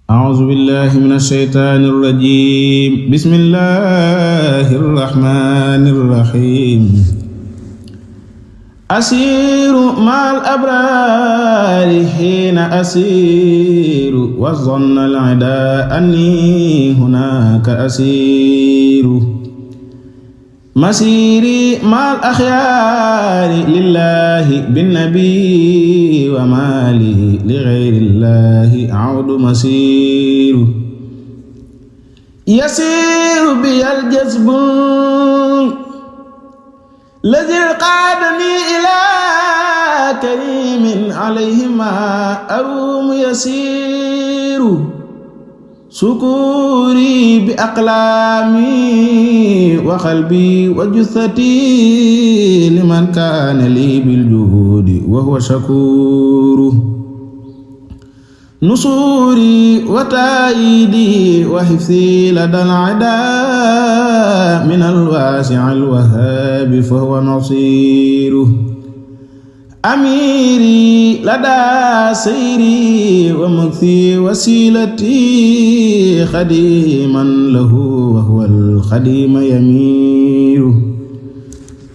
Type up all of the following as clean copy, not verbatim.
أعوذ بالله من الشيطان الرجيم بسم الله الرحمن الرحيم أسير مع الأبرار حين أسير وظن العدا أني هناك أسير مسيري مع الأخيار لله بالنبي وما لي لغير الله عود مسير يسير بي الجذب الذي قادني إلى كريم عليهما أروم يسير سكوري بأقلامي وقلبي وجثتي لمن كان لي بالجهود وهو شكور نصوري وتأييدي وحفظي لدى العداء من الواسع الوهاب فهو نصير أميري لدى سيري ومكثي وسيلتي خديما له وهو الخديم يمير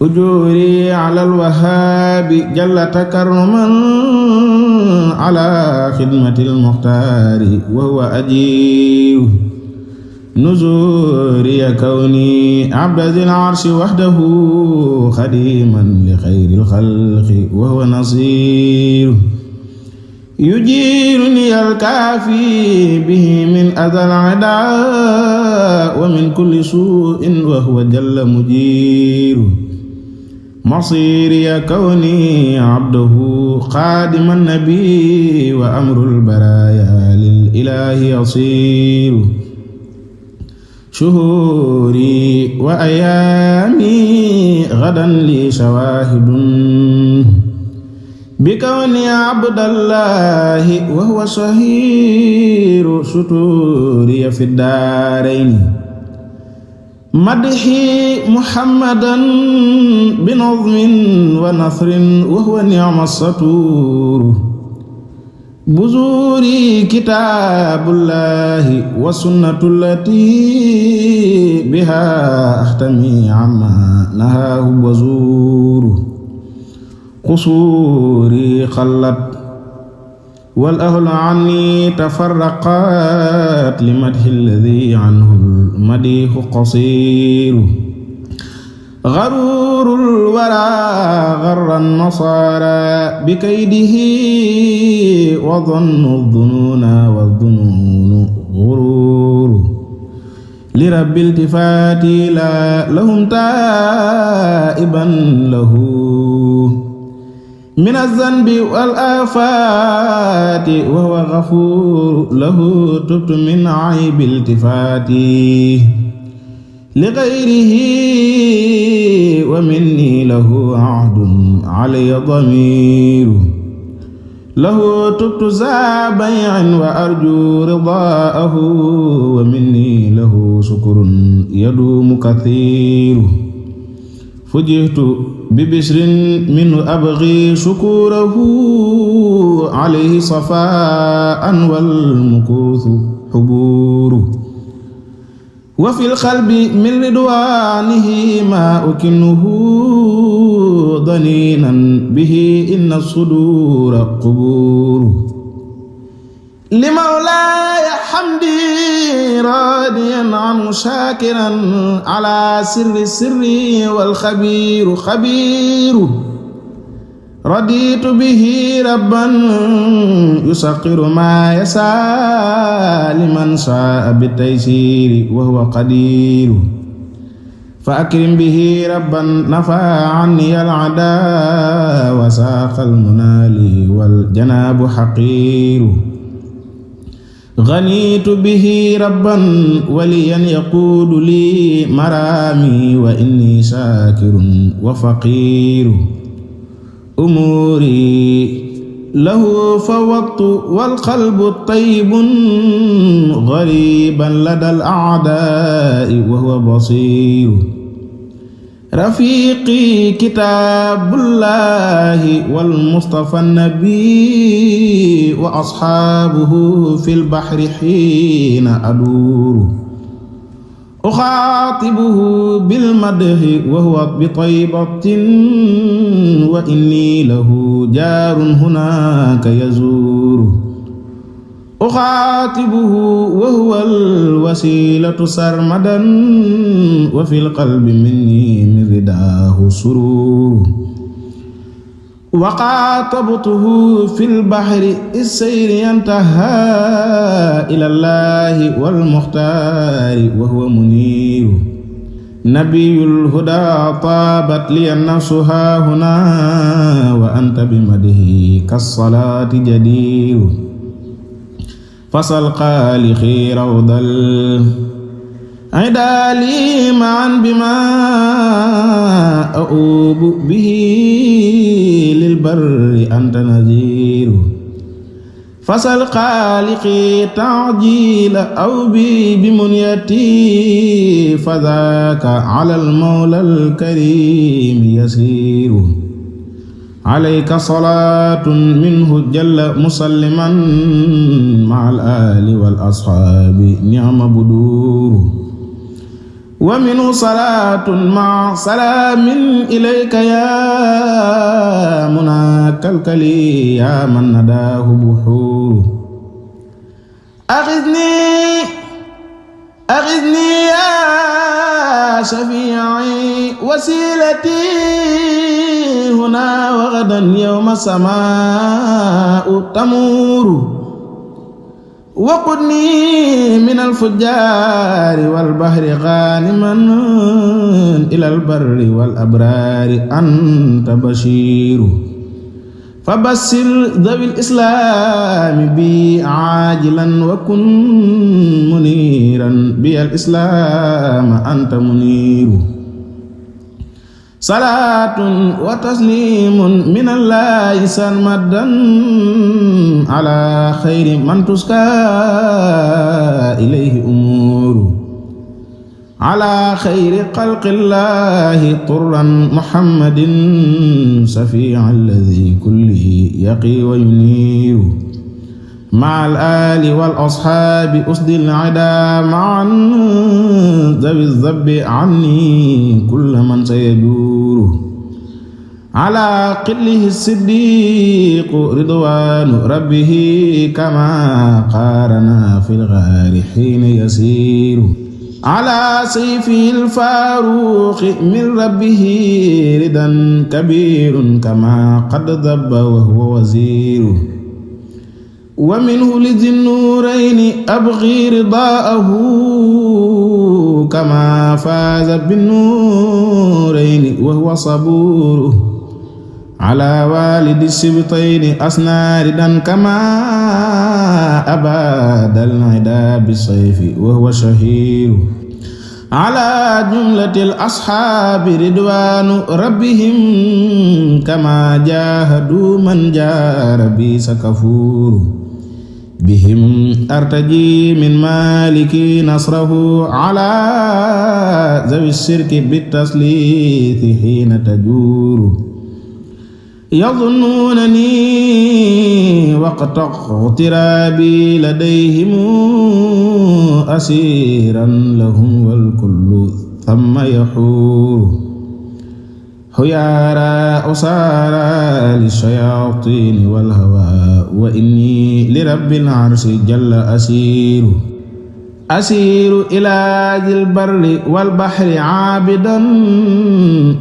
أجوري على الوهاب جل تكرما على خدمة المختار وهو أجير نزوري كوني عبد ذي العرش وحده خديما لخير الخلق وهو نصير يجيرني الكافي به من أذى العداء ومن كل سوء وهو جل مجير مصيري كوني عبده خادم النبي وأمر البرايا للإله يصير شهوري وأيامي غدا لي شواهد بكوني عبد الله وهو شهير شطوري في الدارين مدحي محمدا بنظم ونثر وهو نعم السطور بزوري كتاب الله والسنة التي بها أحتمي عما نهاه وزور قصوري خلت والأهل عني تفرقات لمدح الذي عنه المديح قصير غرور الورى غر النصارى بكيده وظن الظنون والظنون غرور لرب التفات لا لهم تائبا له من الذنب والآفات وهو غفور له تبت من عيب التفاتي لغيره ومني له عهد علي ضمير له تبت ذا بيع وأرجو رضاءه ومني له شكر يدوم كثير فجئت ببشر منه أبغي شكوره عليه صفاء والمكوث حبور وفي القلب من رضوانه ما أكنه ضنينا به إن الصدور قبور لمولاي حمدي راضيا عنه شاكرا على سر السر والخبير خبير رضيت به ربا يسقر ما يسعى لمن شاء بالتيسير وهو قدير فأكرم به ربا نفى عني العداء وساق المنال والجناب حقير غنيت به ربا وليا يقود لي مرامي وإني شاكر وفقير أموري له فوضت والقلب الطيب غريبا لدى الأعداء وهو بصير rafiqi kitaabullahi wal mustafa nabi wa asxaabuhu fil bahri xiina aduuru uxaatibuhu bil madhi wa huwa bi taybatin wa inni lahu jaarun hunaaka yazuuru uxaatibuhu wa huwa alwasilatu sarmadan wa fil qalbi minni min ridaahu sururu wa xaatabtuhu fil bahri is-sayri yantaha ila llahi wal muxtaari wa huwa muniiru nabiyul huda taabat liya nafsu haahuna wa anta bi madhi kas-salaati jadiiru fasal xaalixi rawdal idaali maan bima auubu bihi lil barri anta naziru fasal xaalixi taajila aw bi munyati fadaaka alal mawlal karim yasiru alayka salaatun minhu jalla musalliman ma'al aali wal ashaabi ni'ma buduuru wa minhu salaatun ma'a salaamin ilayka yaa munaakal kali yaa man nadaahu buhuuru axiznii yaa shafii'i wasiilati هنا وغدا يوم السماء تمور وقدني من الفجار والبحر غانما إلى البر والأبرار أنت بشير فبشر ذوي الإسلام بي عاجلا وكن منيرا بي الإسلام أنت منير salaatun wa tasliimun minallaahi sarmadan ala xayri man tuskaa ilayhi umuuru ala xayri xalqillaahi turran muhammadin safii'a allazii kulli yaqii wa yuniiru ma'al aali wal ashaabi usdil idaa ma'an zawi zabbi anni kulla man sayajuuru ala qillihi siddiiqu ridwaanu rabbihi kamaa qaarana fil ghaari hiina yasiiru ala sayfil faaruqi min rabbihi ridan kabiirun kamaa qad dabba wa huwa waziiru wa minhu lizi nuurayni abghi ridaahu kama faaza binnuurayni wa huwa sabuuru ala waalidi sibtayni asnaaridan kama abada al-idaa bisayfi wa huwa shahiiru ala jumlatil ashaabi ridwaanu rabbihim kama jaahadu man jaara bi sakafuuru bihim artaji min maliki nasrahu ala zawi shirki bitaslithi hiina tajuuru yazunnunani waqta iqtirabi ladayhim asiran lahum wal kullu thamma yahuuru huyaara usaara lishayaatini wal hawaa wa inni li rabbil arshi jalla asiiru ilaa zil barri wal bahri aabidan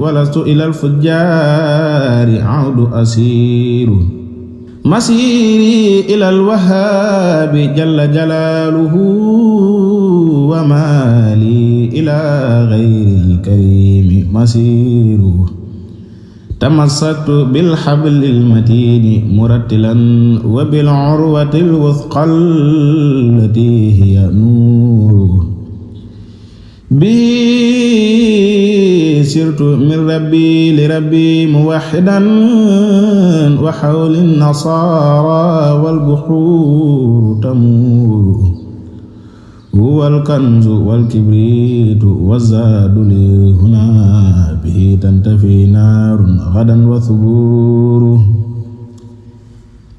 walastu ilal fujjaari audu asiiru masiiri ilal wahhaabi jalla jalaaluhu wa maali ilaa ghayril kariimi masiiru tamassaktu bil hablil matiini murattilan wa bil urwatil wuthqal latii hiya nuuru bi sirtu min rabbi li rabbi muwahhidan wa hawlin nasaara wal buhuuru tamuuru هو الكنز والكبريت والزاد لي هنا به تنتفي نار غدا وثبور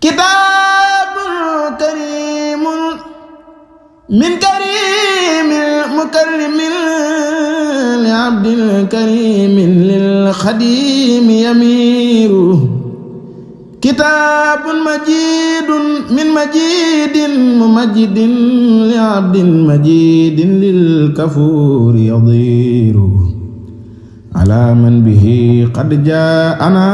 كتاب كريم من كريم مكرم لعبد الكريم للخديم يمير كتاب مجيد من مجيد ممجد لعبد مجيد للكفور يضير على من به قد جاءنا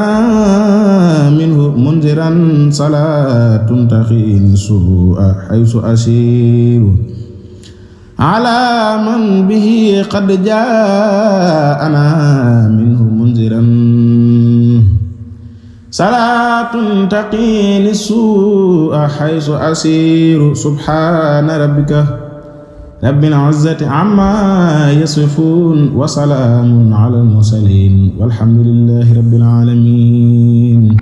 منه منذرا صلاة تخين سوء حيث أسير على من به قد جاءنا منه منذرا صلاة تقين السوء حيث أسير سبحان ربك رب العزة عما يصفون وسلام على المرسلين والحمد لله رب العالمين